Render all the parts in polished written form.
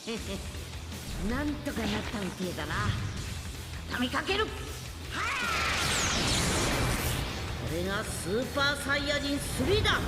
なんとかなったみてえだな。畳みかける。これがスーパーサイヤ人3だ。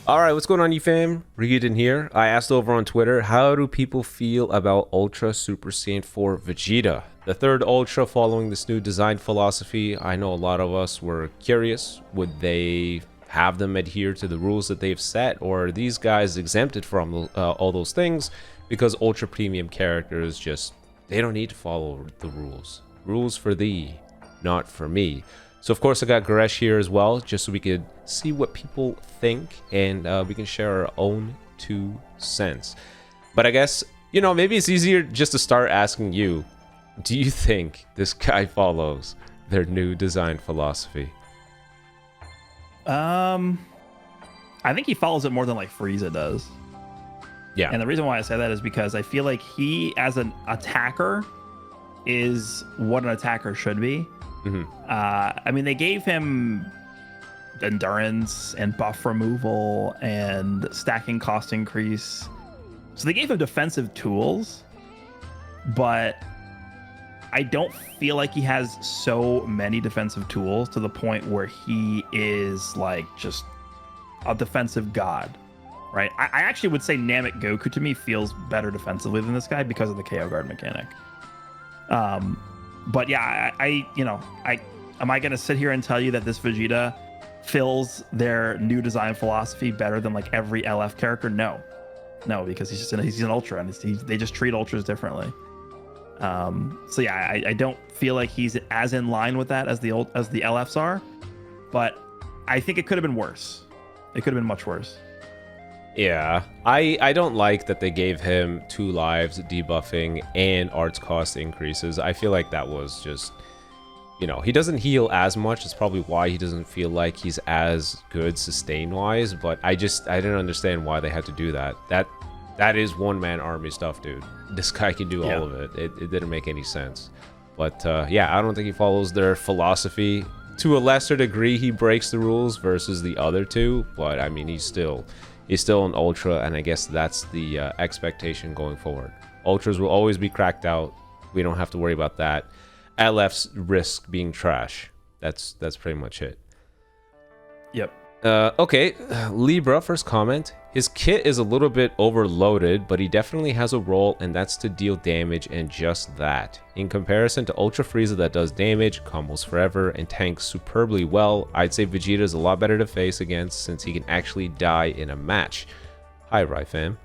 Alright, what's going on, you fam? Raiyuden here. I asked over on Twitter, how do people feel about Ultra Super Saiyan 4 Vegeta? The third Ultra following this new design philosophy. I know a lot of us were curious. Would they have them adhere to the rules that they've set? Or are these guys exempted from all those things because Ultra Premium characters just, they don't need to follow the rules. Rules for thee, not for me. So of course I got GORESH here as well, just so we could see what people think and we can share our own 2 cents. But I guess, you know, maybe it's easier just to start asking you, do you think this guy follows their new design philosophy? I think he follows it more than like Frieza does. Yeah. And the reason why I say that is because I feel like he, as an attacker, is what an attacker should be. I mean, they gave him endurance and buff removal and stacking cost increase. So they gave him defensive tools, but I don't feel like he has so many defensive tools to the point where he is like just a defensive god, right? I actually would say Namek Goku to me feels better defensively than this guy because of the KO guard mechanic. But yeah, am I gonna sit here and tell you that this Vegeta fills their new design philosophy better than like every LF character? No, because he's an Ultra and they just treat Ultras differently. So yeah, I don't feel like he's as in line with that as the LFs are, but I think it could have been worse. It could have been much worse. Yeah, I don't like that they gave him 2 lives, debuffing, and arts cost increases. I feel like that was just, you know, he doesn't heal as much. It's probably why he doesn't feel like he's as good sustain-wise, but I didn't understand why they had to do that. That is one-man army stuff, dude. This guy can do all of it. It didn't make any sense. But yeah, I don't think he follows their philosophy. To a lesser degree, he breaks the rules versus the other 2, but I mean, he's still an Ultra, and I guess that's the expectation going forward. Ultras will always be cracked out. We don't have to worry about that. LFs risk being trash. That's pretty much it. Yep. Okay, Libra, first comment. His kit is a little bit overloaded, but he definitely has a role, and that's to deal damage, and just that. In comparison to Ultra Frieza that does damage, combos forever, and tanks superbly well, I'd say Vegeta is a lot better to face against since he can actually die in a match. Hi, Raifam.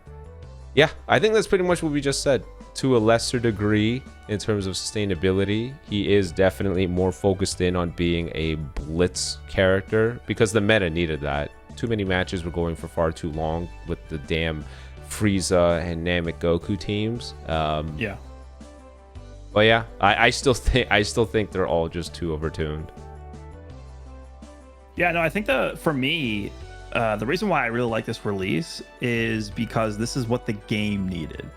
Yeah, I think that's pretty much what we just said. To a lesser degree, in terms of sustainability, he is definitely more focused in on being a blitz character because the meta needed that. Too many matches were going for far too long with the damn Frieza and Namek Goku teams. Yeah. But yeah, I still think they're all just too overtuned. Yeah, no, I think for me, the reason why I really like this release is because this is what the game needed.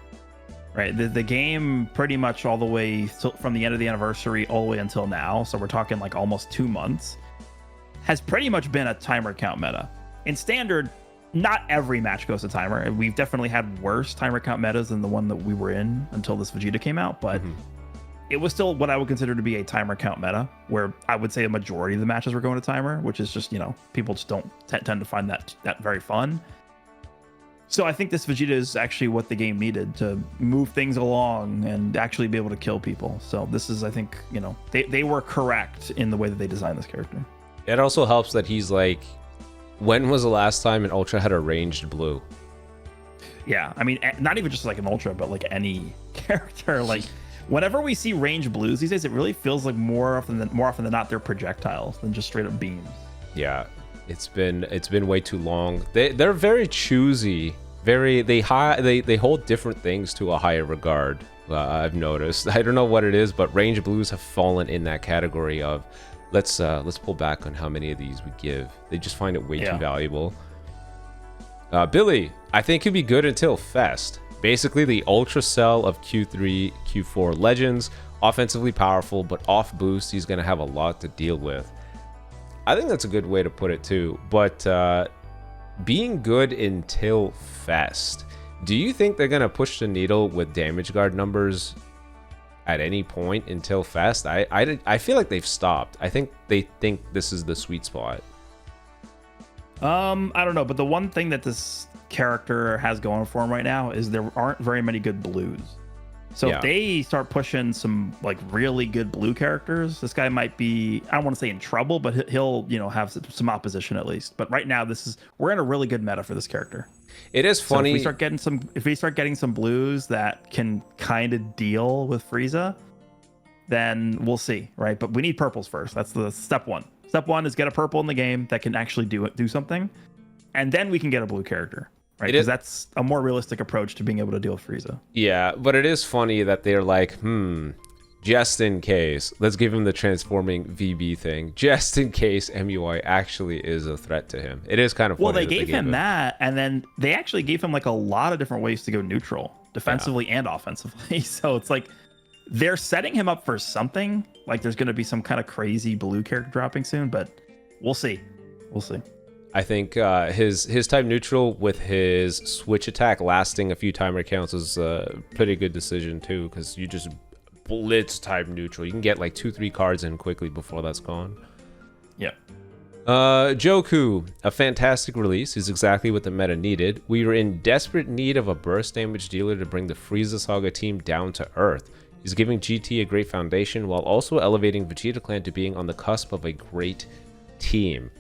Right, the game pretty much all the way from the end of the anniversary all the way until now, so we're talking like almost 2 months, has pretty much been a timer count meta. In standard, not every match goes to timer, and we've definitely had worse timer count metas than the one that we were in until this Vegeta came out, but it was still what I would consider to be a timer count meta, where I would say a majority of the matches were going to timer, which is just, you know, people just don't tend to find that very fun. So I think this Vegeta is actually what the game needed to move things along and actually be able to kill people. So this is, I think, you know, they were correct in the way that they designed this character. It also helps that he's like, when was the last time an Ultra had a ranged blue? Yeah, I mean, not even just like an Ultra, but like any character. Like, whenever we see ranged blues these days, it really feels like more often than not they're projectiles than just straight up beams. Yeah. It's been way too long. They're very choosy. They hold different things to a higher regard. I've noticed. I don't know what it is, but range blues have fallen in that category of let's pull back on how many of these we give. They just find it way too valuable. Billy, I think he'd be good until Fest. Basically the Ultra Cell of Q3, Q4 Legends. Offensively powerful, but off boost, he's gonna have a lot to deal with. I think that's a good way to put it too, but being good until Fest. Do you think they're gonna push the needle with damage guard numbers at any point until Fest? I feel like they've stopped. I think they think this is the sweet spot. I don't know, but the one thing that this character has going for him right now is there aren't very many good blues. So Yeah. if they start pushing some like really good blue characters, this guy might be, I don't want to say in trouble, but he'll, you know, have some opposition at least. But right now we're in a really good meta for this character. It is So funny. if we start getting some blues that can kind of deal with Frieza, then we'll see, right? But we need purples first. That's the step one. Step one is get a purple in the game that can actually do something, and then we can get a blue character, right? Because that's a more realistic approach to being able to deal with Frieza. Yeah, but it is funny that they're like, just in case, let's give him the transforming VB thing, just in case MUI actually is a threat to him. It is kind of funny. Well, they gave him that, and then they actually gave him like a lot of different ways to go neutral, defensively and offensively. So it's like they're setting him up for something. Like there's going to be some kind of crazy blue character dropping soon, but we'll see. We'll see. I think his type neutral with his switch attack lasting a few timer counts is a pretty good decision too, because you just blitz type neutral. You can get like 2-3 cards in quickly before that's gone. Yeah. Joku, a fantastic release, is exactly what the meta needed. We were in desperate need of a burst damage dealer to bring the Frieza Saga team down to earth. He's giving GT a great foundation while also elevating Vegeta Clan to being on the cusp of a great team.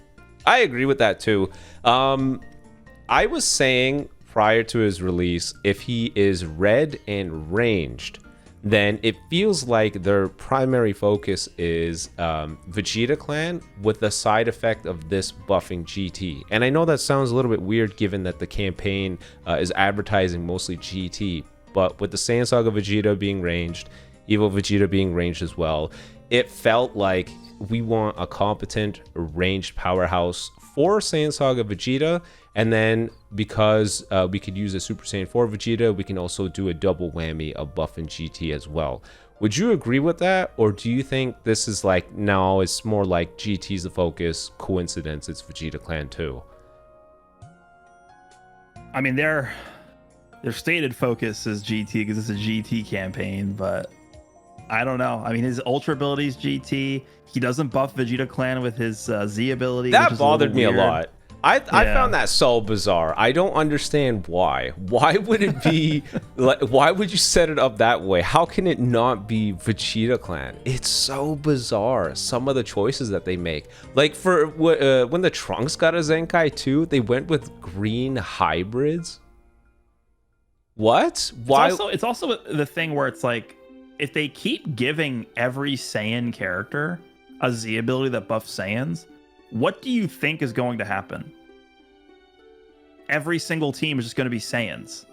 I agree with that too. I was saying prior to his release, if he is red and ranged, then it feels like their primary focus is Vegeta Clan with the side effect of this buffing GT. And I know that sounds a little bit weird given that the campaign is advertising mostly GT, but with the Saiyan Saga Vegeta being ranged, Evo Vegeta being ranged as well, it felt like we want a competent ranged powerhouse for Saiyan Saga Vegeta, and then because we could use a Super Saiyan 4 Vegeta, we can also do a double whammy of buff and GT as well. Would you agree with that, or do you think this is like, no, it's more like GT's the focus, coincidence it's Vegeta Clan too? I mean, their stated focus is GT because it's a GT campaign, but I don't know. I mean, his Ultra ability is GT. He doesn't buff Vegeta Clan with his Z ability. That bothered me a lot. I Yeah. found that so bizarre. I don't understand why. Why would it be like? Why would you set it up that way? How can it not be Vegeta Clan? It's so bizarre. Some of the choices that they make, like for when the Trunks got a Zenkai too, they went with green hybrids. What? Why? It's also the thing where it's like, if they keep giving every Saiyan character a Z ability that buffs Saiyans, what do you think is going to happen? Every single team is just going to be Saiyans.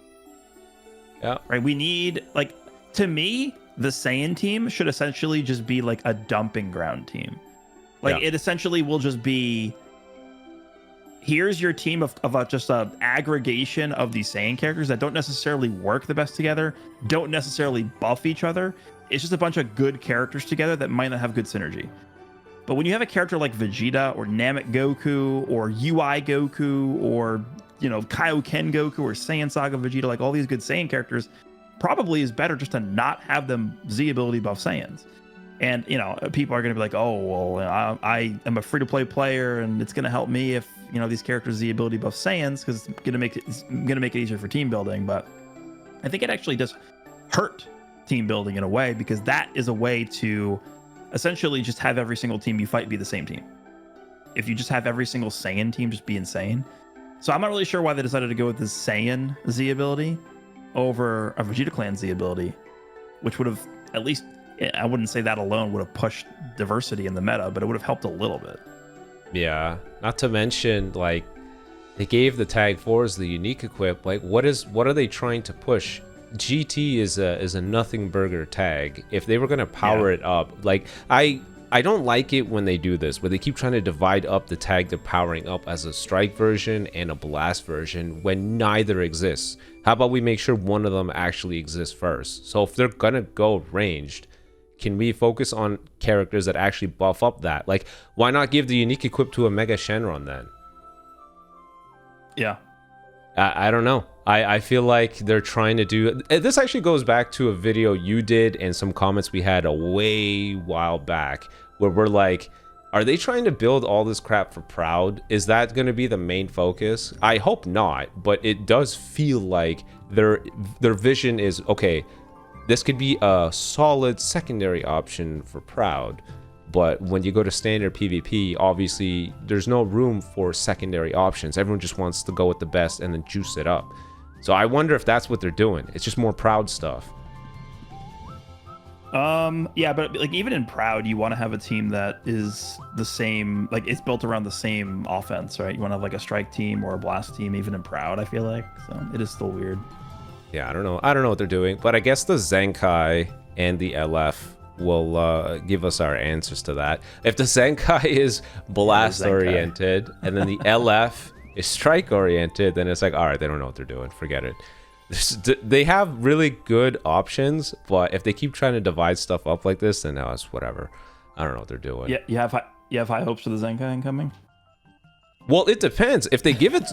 Yeah. Right? We need, like, to me, the Saiyan team should essentially just be like a dumping ground team. Like, Yeah. it essentially will just be, here's your team of just a aggregation of these Saiyan characters that don't necessarily work the best together, don't necessarily buff each other. It's just a bunch of good characters together that might not have good synergy. But when you have a character like Vegeta or Namek Goku or UI Goku or, you know, Kaioken Goku or Saiyan Saga Vegeta, like all these good Saiyan characters, probably is better just to not have them Z ability buff Saiyans. And, you know, people are going to be like, oh, well, I am a free-to-play player and it's going to help me if, you know, these characters Z ability buff Saiyans because it's going to make it easier for team building. But I think it actually does hurt team building in a way, because that is a way to essentially just have every single team you fight be the same team. If you just have every single Saiyan team just be insane. So I'm not really sure why they decided to go with the Saiyan Z ability over a Vegeta Clan Z ability, which would have, at least, I wouldn't say that alone would have pushed diversity in the meta, but it would have helped a little bit. Yeah. Not to mention, like, they gave the tag 4s the unique equip. Like, what are they trying to push? GT is a nothing burger tag. If they were gonna power it up, like, I don't like it when they do this, where they keep trying to divide up the tag they're powering up as a strike version and a blast version when neither exists. How about we make sure one of them actually exists first? So if they're gonna go ranged, can we focus on characters that actually buff up that? Like, why not give the unique equip to a Mega Shenron then? Yeah. I don't know. I feel like they're trying to do... This actually goes back to a video you did and some comments we had a while back where we're like, are they trying to build all this crap for Proud? Is that going to be the main focus? I hope not, but it does feel like their vision is, okay, this could be a solid secondary option for Proud. But when you go to standard PvP, obviously, there's no room for secondary options. Everyone just wants to go with the best and then juice it up. So I wonder if that's what they're doing. It's just more Proud stuff. Yeah, but like even in Proud, you want to have a team that is the same, like it's built around the same offense, right? You want to have like a strike team or a blast team, even in Proud, I feel like. So it is still weird. Yeah, I don't know. I don't know what they're doing, but I guess the Zenkai and the LF will give us our answers to that. If the Zenkai is blast oriented and then the LF is strike oriented, then it's like, all right, they don't know what they're doing. Forget it. They have really good options, but if they keep trying to divide stuff up like this, then now it's whatever. I don't know what they're doing. Yeah, you have high hopes for the Zenkai incoming? Well, it depends. If they give it,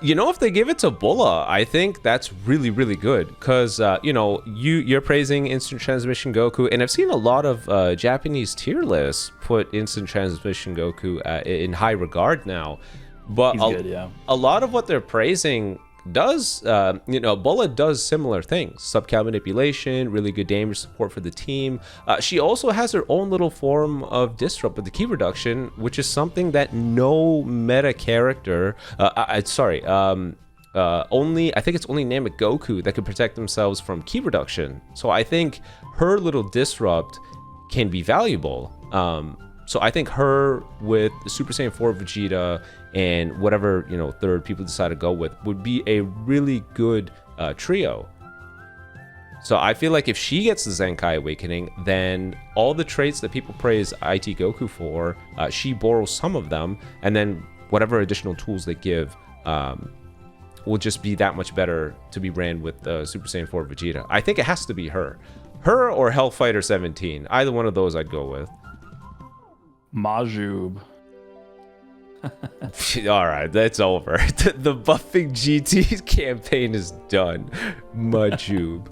if they give it to Bulla, I think that's really, really good. Because, you're praising Instant Transmission Goku. And I've seen a lot of Japanese tier lists put Instant Transmission Goku in high regard now. But a lot of what they're praising does, Bulla does similar things. Sub-cal manipulation, really good damage support for the team. She also has her own little form of disrupt with the key reduction, which is something that no meta character, I think it's only Namek Goku that can protect themselves from key reduction. So I think her little disrupt can be valuable. So I think her with the Super Saiyan 4 Vegeta and whatever, third people decide to go with would be a really good trio. So I feel like if she gets the Zenkai Awakening, then all the traits that people praise IT Goku for, she borrows some of them, and then whatever additional tools they give will just be that much better to be ran with Super Saiyan 4 Vegeta. I think it has to be her. Her or Hellfighter 17. Either one of those I'd go with. Majub. All right, that's over. The buffing GT campaign is done. Majub.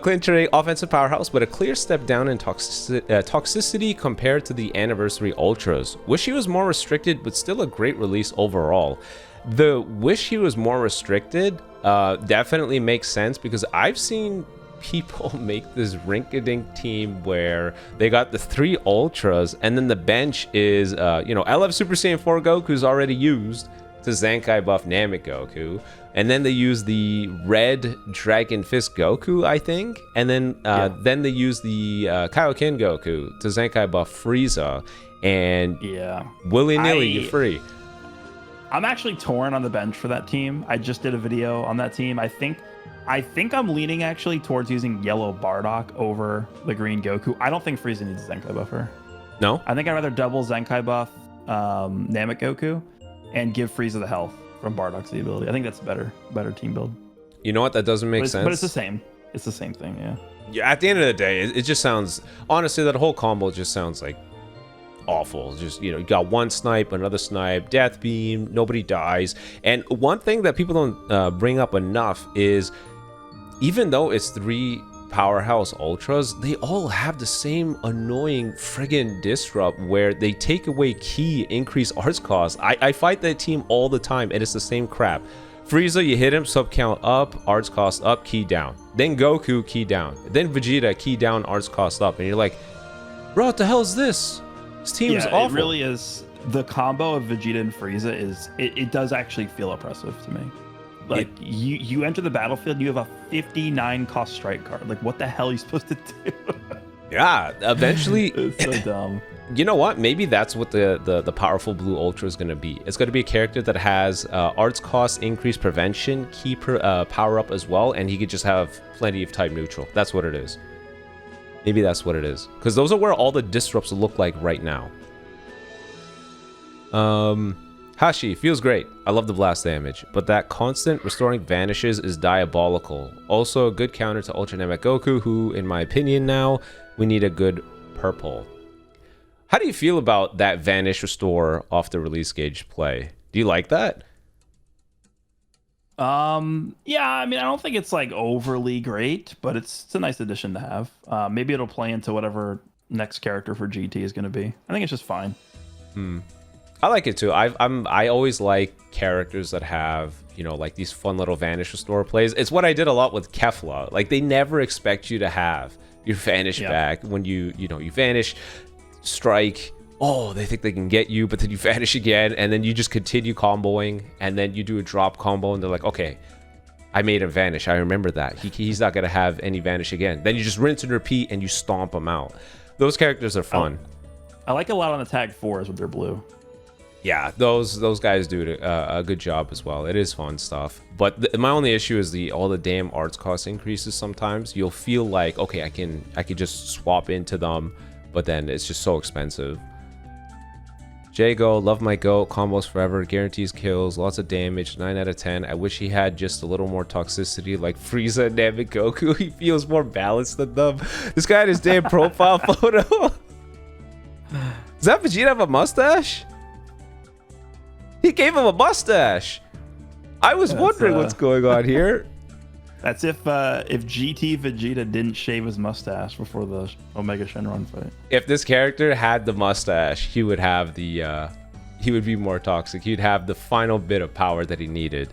Clinching offensive powerhouse, but a clear step down in toxicity compared to the Anniversary Ultras. Wish he was more restricted, but still a great release overall. The wish he was more restricted definitely makes sense because I've seen people make this rink-a-dink team where they got the 3 Ultras and then the bench is, LF Super Saiyan 4 Goku's already used to Zenkai buff Namek Goku. And then they use the red Dragon Fist Goku, I think. And then then they use the Kaioken Goku to Zenkai buff Frieza. And willy-nilly, you're free. I'm actually torn on the bench for that team. I just did a video on that team. I think I'm leaning actually towards using yellow Bardock over the green Goku. I don't think Frieza needs a Zenkai buffer. No? I think I'd rather double Zenkai buff Namek Goku and give Frieza the health from Bardock's ability. I think that's a better team build. You know what? That doesn't make sense. But it's the same. It's the same thing, yeah. Yeah, at the end of the day, it just sounds... Honestly, that whole combo just sounds like awful. Just, you got one snipe, another snipe, death beam, nobody dies. And one thing that people don't bring up enough is... Even though it's 3 powerhouse ultras, they all have the same annoying friggin' disrupt where they take away key, increase arts cost. I fight that team all the time and it's the same crap. Frieza, you hit him, sub count up, arts cost up, key down. Then Goku, key down. Then Vegeta, key down, arts cost up. And you're like, bro, what the hell is this? This team is awful. It really is. The combo of Vegeta and Frieza is, it does actually feel oppressive to me. Like, you enter the battlefield, you have a 59 cost strike card. Like, what the hell are you supposed to do? Yeah, eventually... It's so dumb. You know what? Maybe that's what the powerful blue ultra is going to be. It's going to be a character that has arts cost, increased prevention, key power up as well, and he could just have plenty of type neutral. That's what it is. Maybe that's what it is. Because those are where all the disrupts look like right now. Hashi, feels great. I love the blast damage, but that constant restoring vanishes is diabolical. Also a good counter to Ultra Namek Goku, who, in my opinion now, we need a good purple. How do you feel about that vanish restore off the release gauge play? Do you like that? Yeah, I mean, I don't think it's like overly great, but it's a nice addition to have. Maybe it'll play into whatever next character for GT is going to be. I think it's just fine. I like it too. I always like characters that have, you know, like these fun little vanish restore plays. It's what I did a lot with Kefla. Like, they never expect you to have your vanish back when you vanish, strike. Oh, they think they can get you, but then you vanish again, and then you just continue comboing, and then you do a drop combo, and they're like, okay, I made him vanish. I remember that. He's not gonna have any vanish again. Then you just rinse and repeat, and you stomp him out. Those characters are fun. I like a lot on the tag 4s with their blue. Yeah, those guys do a good job as well. It is fun stuff. But my only issue is all the damn arts cost increases. Sometimes you'll feel like, okay, I could just swap into them, but then it's just so expensive. Jago, love my goat, combos forever, guarantees kills, lots of damage, 9 out of 10. I wish he had just a little more toxicity like Frieza and Namek Goku. He feels more balanced than them. This guy had his damn profile photo. Does that Vegeta have a mustache? He gave him a mustache. I was wondering what's going on here. That's if GT Vegeta didn't shave his mustache before the Omega Shenron fight. If this character had the mustache, he would have he would be more toxic. He'd have the final bit of power that he needed.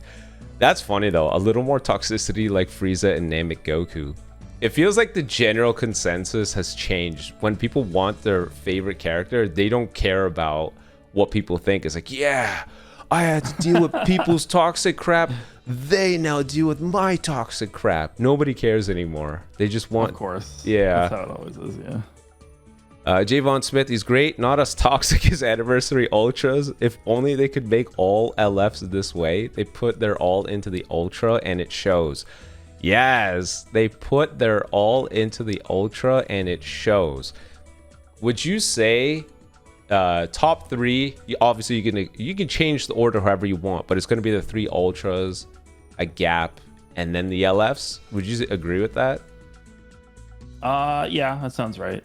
That's funny though. A little more toxicity like Frieza and Namek Goku. It feels like the general consensus has changed. When people want their favorite character, they don't care about what people think. It's like, yeah, I had to deal with people's toxic crap. They now deal with my toxic crap. Nobody cares anymore. They just want... Of course. Yeah. That's how it always is, yeah. Javon Smith, he's great. Not as toxic as Anniversary Ultras. If only they could make all LFs this way. They put their all into the Ultra and it shows. Yes, they put their all into the Ultra and it shows. Would you say... top 3, obviously you can change the order however you want, but it's going to be the 3 ultras, a gap, and then the LFs. Would you agree with that? Yeah, that sounds right.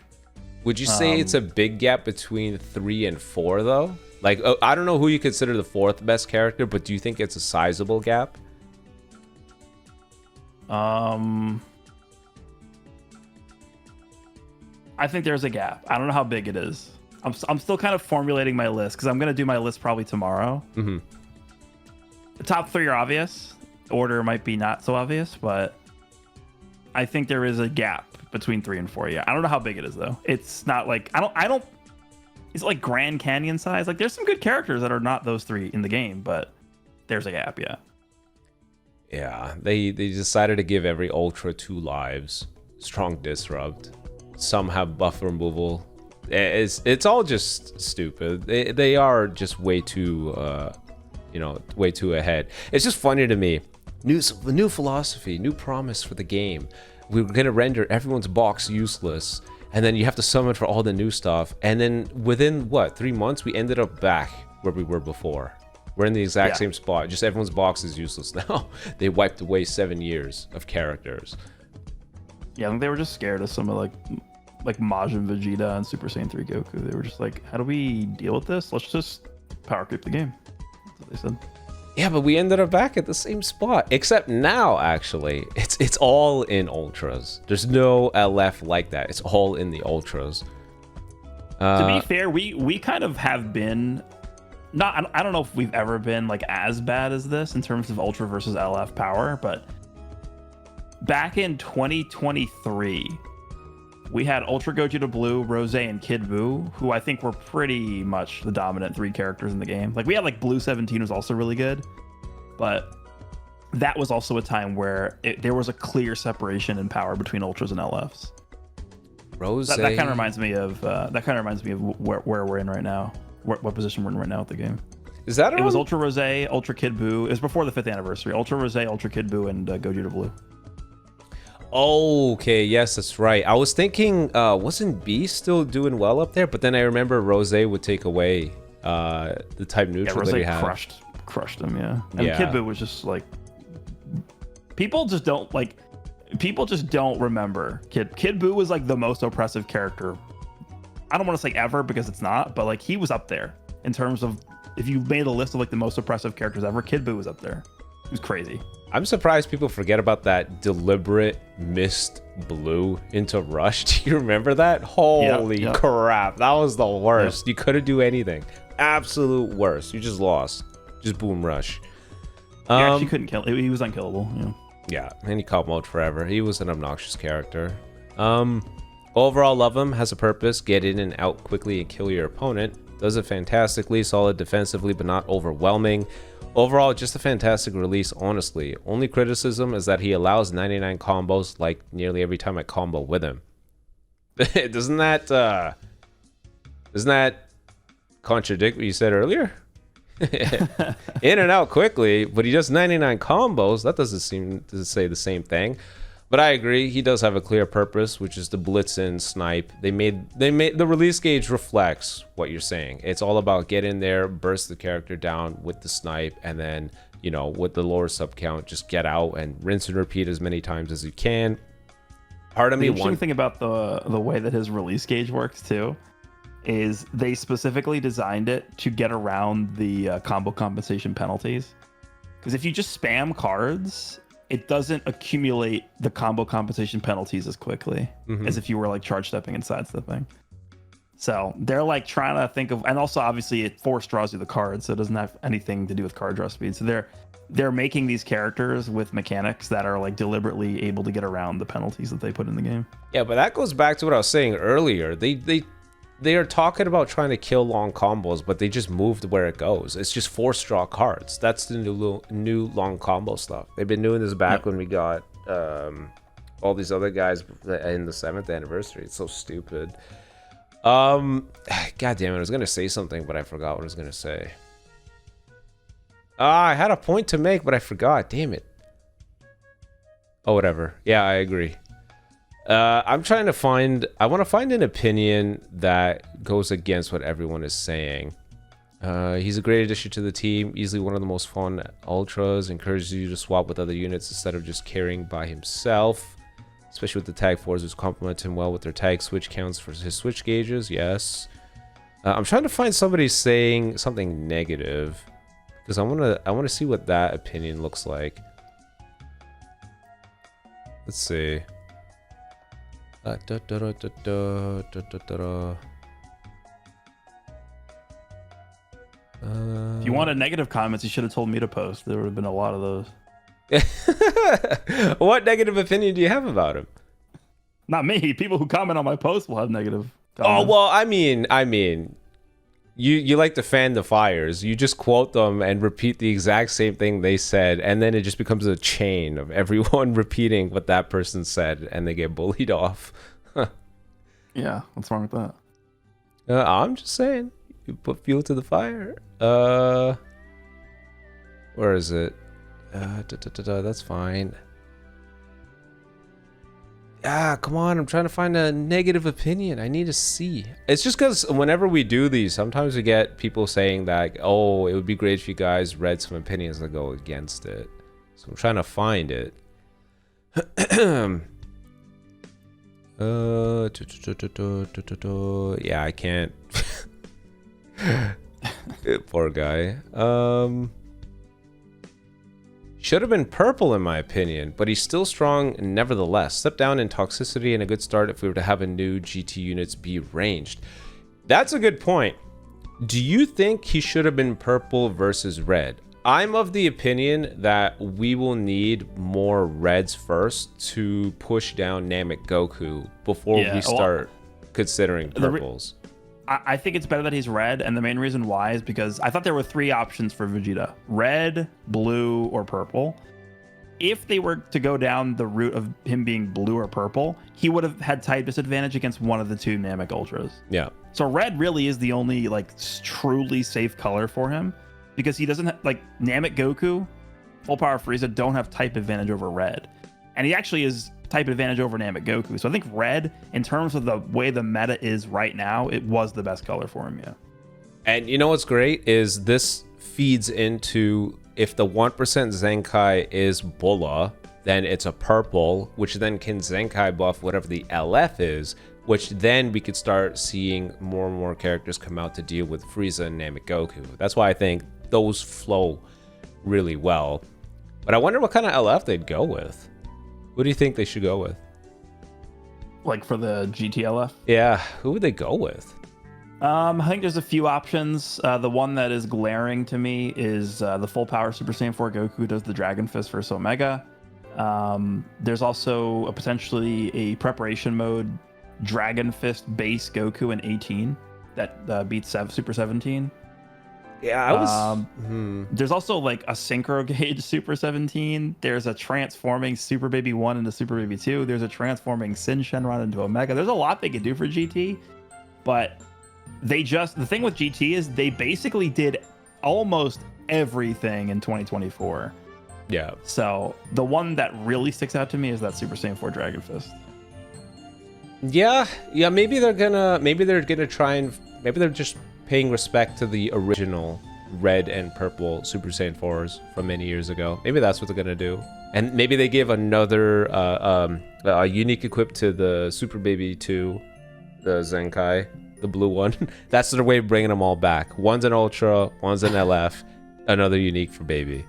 Would you say it's a big gap between 3 and 4 though? Like, I don't know who you consider the 4th best character, but do you think it's a sizable gap? I think there's a gap. I don't know how big it is. I'm still kind of formulating my list because I'm going to do my list probably tomorrow. Mm-hmm. The top 3 are obvious. Order might be not so obvious, but I think there is a gap between 3 and 4. Yeah, I don't know how big it is though. It's not like I don't. It's like Grand Canyon size. Like, there's some good characters that are not those 3 in the game, but there's a gap. Yeah. Yeah, they decided to give every ultra 2 lives. Strong disrupt. Some have buff removal. It's all just stupid. They are just way too way too ahead. It's just funny to me. New philosophy, new promise for the game. We're gonna render everyone's box useless, and then you have to summon for all the new stuff. And then within 3 months, we ended up back where we were before. We're in the exact same spot. Just everyone's box is useless now. They wiped away 7 years of characters. Yeah, I think they were just scared of some of like Majin Vegeta and Super Saiyan 3 Goku. They were just like, how do we deal with this? Let's just power creep the game. That's what they said. Yeah, but we ended up back at the same spot. Except now, actually, it's all in ultras. There's no LF like that. It's all in the ultras. To be fair, we kind of have been not. I don't know if we've ever been like as bad as this in terms of ultra versus LF power, but back in 2023. We had Ultra Gogeta Blue, Rose, and Kid Buu, who I think were pretty much the dominant 3 characters in the game. Like, we had like Blue 17 was also really good, but that was also a time where there was a clear separation in power between Ultras and LFs. Rose. That kind of reminds me of where we're in right now. What position we're in right now with the game. Is that it was Ultra Rose, Ultra Kid Buu. It was before the 5th anniversary. Ultra Rose, Ultra Kid Buu, and Gogeta Blue. Okay, yes, that's right. I was thinking, wasn't Beast still doing well up there? But then I remember Rose would take away the type neutral that he had. Crushed him, yeah. And Kid Buu was just like, people just don't remember. Kid Buu was like the most oppressive character. I don't want to say ever because it's not, but like he was up there in terms of if you made a list of like the most oppressive characters ever. Kid Buu was up there. It was crazy. I'm surprised people forget about that deliberate missed blue into rush. Do you remember that? Holy crap. That was the worst. You couldn't do anything. Absolute worst. You just lost. Just boom rush. You actually couldn't kill him. He was unkillable. Yeah, and he caught mode forever. He was an obnoxious character. Overall, love him. Has a purpose. Get in and out quickly and kill your opponent. Does it fantastically. Solid defensively, but not overwhelming. Overall, just a fantastic release, honestly. Only criticism is that he allows 99 combos like nearly every time I combo with him. Doesn't that contradict what you said earlier? In and out quickly, but he does 99 combos. That doesn't seem to say the same thing. But I agree, he does have a clear purpose, which is to blitz and snipe. They made the release gauge reflects what you're saying. It's all about get in there, burst the character down with the snipe, and then, you know, with the lower sub count, just get out and rinse and repeat as many times as you can. Part of me, the interesting thing about the way that his release gauge works too is they specifically designed it to get around the combo compensation penalties. Because if you just spam cards, it doesn't accumulate the combo compensation penalties as quickly as if you were like charge stepping and sidestepping. So they're like trying to think of, and also obviously it force draws you the cards, so it doesn't have anything to do with card draw speed. So they're making these characters with mechanics that are like deliberately able to get around the penalties that they put in the game. Yeah, but that goes back to what I was saying earlier. They are talking about trying to kill long combos, but they just moved where it goes. It's just force draw cards. That's the new long combo stuff. They've been doing this back when we got all these other guys in the 7th anniversary. It's so stupid. God damn it, I was gonna say something, but I forgot what I was gonna say. I had a point to make, but I forgot. Damn it. Oh, whatever. Yeah, I agree. I'm trying to find, I want to find an opinion that goes against what everyone is saying. He's a great addition to the team, easily one of the most fun ultras, encourages you to swap with other units instead of just carrying by himself, especially with the tag 4s, which complement him well with their tag switch counts for his switch gauges. Yes. I'm trying to find somebody saying something negative, because I want to see what that opinion looks like. Let's see. If you wanted negative comments, you should have told me to post. There would have been a lot of those. What negative opinion do you have about him? Not me. People who comment on my post will have negative comments. Oh, well, I mean, you like to fan the fires. You just quote them and repeat the exact same thing they said, and then it just becomes a chain of everyone repeating what that person said, and they get bullied off. Yeah, what's wrong with that? I'm just saying, you put fuel to the fire. Where is it? That's fine. Come on, I'm trying to find a negative opinion. I need to see. It's just because whenever we do these, sometimes we get people saying that, oh, it would be great if you guys read some opinions that go against it. So I'm trying to find it. Yeah, I can't. Poor guy. Should have been purple in my opinion, but he's still strong nevertheless. Step down in toxicity and a good start if we were to have a new GT units be ranged. That's a good point. Do you think he should have been purple versus red? I'm of the opinion that we will need more reds first to push down Namek Goku before we start considering purples. I think it's better that he's red, and the main reason why is because I thought there were 3 options for Vegeta: red, blue, or purple. If they were to go down the route of him being blue or purple, he would have had type disadvantage against one of the 2 Namek Ultras. Yeah. So red really is the only like truly safe color for him, because he doesn't like Namek Goku, Full Power Frieza don't have type advantage over red, and he actually is type advantage over Namek Goku. So I think red, in terms of the way the meta is right now, it was the best color for him. Yeah. And you know what's great is this feeds into, if the 1% Zenkai is Bulla, then it's a purple, which then can Zenkai buff whatever the LF is, which then we could start seeing more and more characters come out to deal with Frieza and Namek Goku. That's why I think those flow really well. But I wonder what kind of LF they'd go with. Who do you think they should go with? Like for the GTLF? Yeah, who would they go with? I think there's a few options. The one that is glaring to me is the full power Super Saiyan 4 Goku does the Dragon Fist versus Omega. There's also potentially a preparation mode Dragon Fist base Goku in 18 that beats Super 17. Yeah, I was. There's also like a Synchro Gauge Super 17. There's a transforming Super Baby 1 into Super Baby 2. There's a transforming Sin Shenron into Omega. There's a lot they could do for GT, but the thing with GT is they basically did almost everything in 2024. Yeah. So the one that really sticks out to me is that Super Saiyan 4 Dragon Fist. Yeah. Maybe they're gonna try and maybe they're just paying respect to the original red and purple Super Saiyan 4s from many years ago. Maybe that's what they're gonna do. And maybe they give another unique equip to the Super Baby 2, the Zenkai, the blue one. That's their way of bringing them all back. One's an Ultra, one's an LF, another unique for Baby.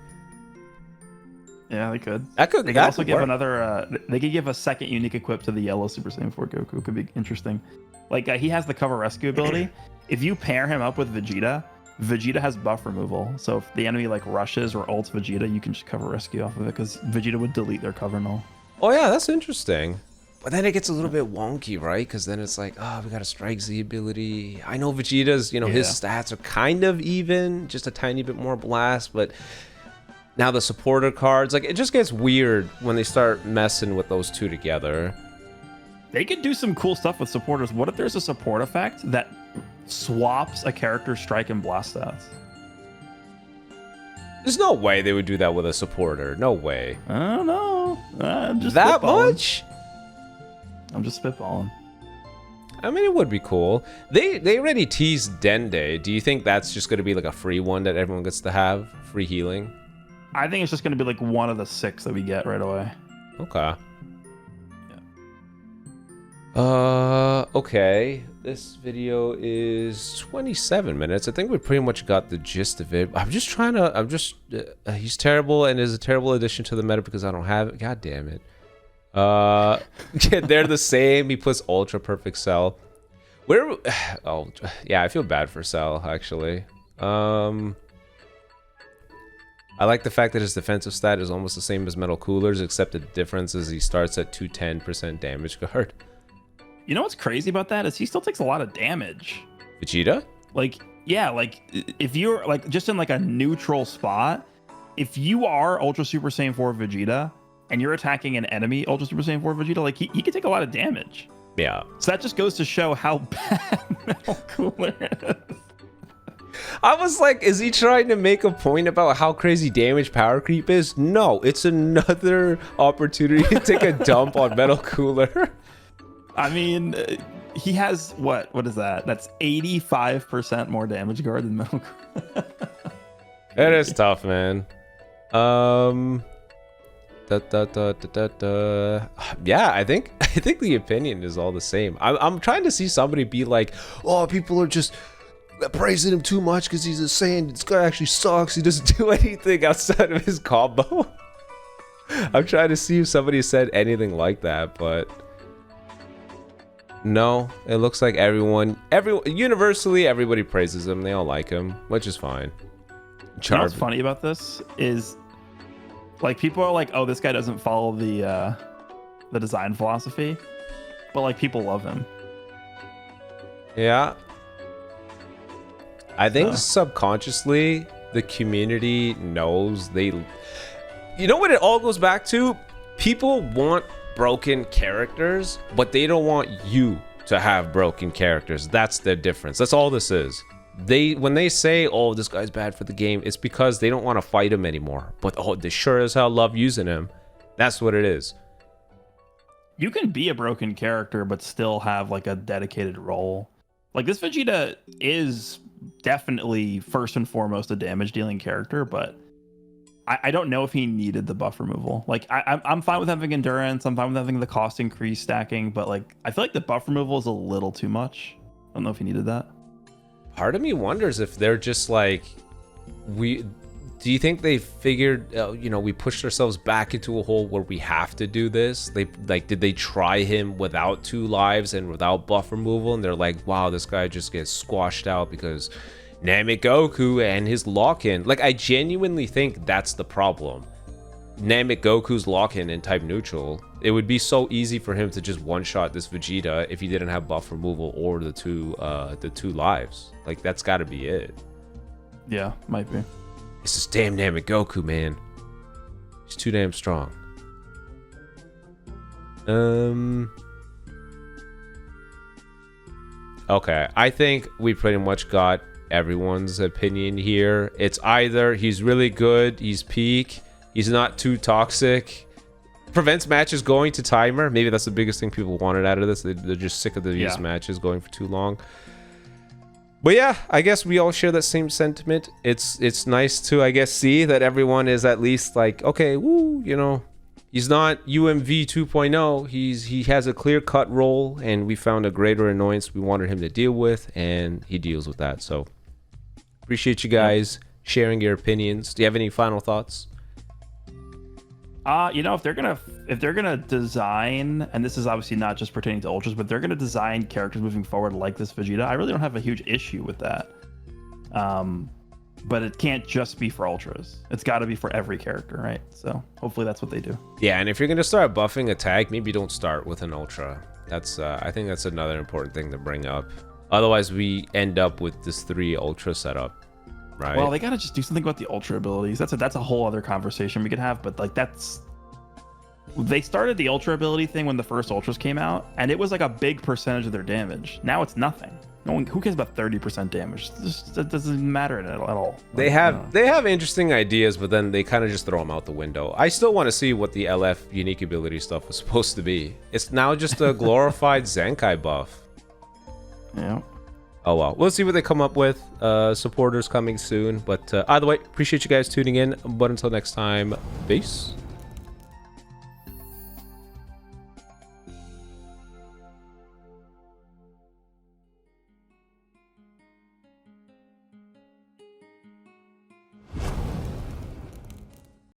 Yeah, they could. They could also give another. They could give a second unique equip to the yellow Super Saiyan 4 Goku. Could be interesting. Like he has the cover rescue ability. If you pair him up with Vegeta, Vegeta has buff removal. So if the enemy like rushes or ults Vegeta, you can just cover rescue off of it because Vegeta would delete their cover null. Oh yeah, that's interesting. But then it gets a little bit wonky, right? Because then it's like, oh, we got a Strike Z ability. I know Vegeta's, his stats are kind of even, just a tiny bit more blast, but now the supporter cards, like it just gets weird when they start messing with those two together. They could do some cool stuff with supporters. What if there's a support effect that swaps a character's strike and blast stats? There's no way they would do that with a supporter. No way. I don't know. I'm just that spitballing. much? I'm just spitballing. I mean, it would be cool. They already teased Dende. Do you think that's just going to be like a free one that everyone gets to have? Free healing? I think it's just going to be like one of the 6 that we get right away. Okay. Okay. This video is 27 minutes. I think we pretty much got the gist of it. He's terrible and is a terrible addition to the meta because I don't have it. God damn it. They're the same. He puts Ultra Perfect Cell. Oh, yeah, I feel bad for Cell, actually. I like the fact that his defensive stat is almost the same as Metal Cooler's, except the difference is he starts at 210% damage guard. You know what's crazy about that is he still takes a lot of damage. Vegeta? Like, yeah, like if you're like just in like a neutral spot, if you are Ultra Super Saiyan 4 Vegeta and you're attacking an enemy Ultra Super Saiyan 4 Vegeta, like he can take a lot of damage. Yeah. So that just goes to show how bad Metal Cooler is. I was like, is he trying to make a point about how crazy damage power creep is? No, it's another opportunity to take a dump on Metal Cooler. I mean, he has what is that? That's 85% more damage guard than Metal Cooler. It is tough, man. Yeah, I think the opinion is all the same. I'm trying to see somebody be like, oh, people are just praising him too much because he's a Saiyan. This guy actually sucks. He doesn't do anything outside of his combo. I'm trying to see if somebody said anything like that, but no, it looks like universally everybody praises him. They all like him, which is fine. You know what's funny about this is, like, people are like, oh, this guy doesn't follow the design philosophy, but like people love him. Yeah. I think subconsciously the community knows you know what it all goes back to? People want broken characters, but they don't want you to have broken characters. That's the difference. That's all this is. When they say, oh, this guy's bad for the game, it's because they don't want to fight him anymore. But oh, they sure as hell love using him. That's what it is. You can be a broken character, but still have like a dedicated role. Like this Vegeta is definitely first and foremost a damage dealing character, but I don't know if he needed the buff removal. Like I'm fine with having endurance. I'm fine with having the cost increase stacking, but like I feel like the buff removal is a little too much. I don't know if he needed that. Part of me wonders if they're just like, do you think they figured, you know, we pushed ourselves back into a hole where we have to do this? They like, did they try him without 2 lives and without buff removal? And they're like, wow, this guy just gets squashed out because Namegoku and his lock-in. Like, I genuinely think that's the problem. Namegoku's lock-in in type neutral. It would be so easy for him to just one-shot this Vegeta if he didn't have buff removal or the two lives. Like, that's got to be it. Yeah, might be. It's this damn Namegoku, man. He's too damn strong. Okay, I think we pretty much got everyone's opinion here. It's either he's really good, he's peak, he's not too toxic, prevents matches going to timer. Maybe that's the biggest thing people wanted out of this. They're just sick of these matches going for too long. But yeah, I guess we all share that same sentiment. It's nice to, I guess, see that everyone is at least like, okay, woo, you know, he's not UMV 2.0. He has a clear-cut role, and we found a greater annoyance we wanted him to deal with, and he deals with that. So appreciate you guys sharing your opinions. Do you have any final thoughts? You know, if they're gonna design, and this is obviously not just pertaining to Ultras, but they're gonna design characters moving forward like this Vegeta, I really don't have a huge issue with that. But it can't just be for Ultras. It's got to be for every character, right? So hopefully that's what they do. Yeah, and if you're gonna start buffing a tag, maybe don't start with an Ultra. That's I think that's another important thing to bring up. Otherwise, we end up with this 3 Ultra setup. Right. Well, they gotta just do something about the Ultra abilities. That's a whole other conversation we could have. But like, they started the Ultra ability thing when the first Ultras came out, and it was like a big percentage of their damage. Now it's nothing. No one who cares about 30% damage. That doesn't matter at all. They have interesting ideas, but then they kind of just throw them out the window. I still want to see what the LF unique ability stuff was supposed to be. It's now just a glorified Zenkai buff. Yeah. Oh well, we'll see what they come up with. Supporters coming soon, but either way, appreciate you guys tuning in. But until next time, peace.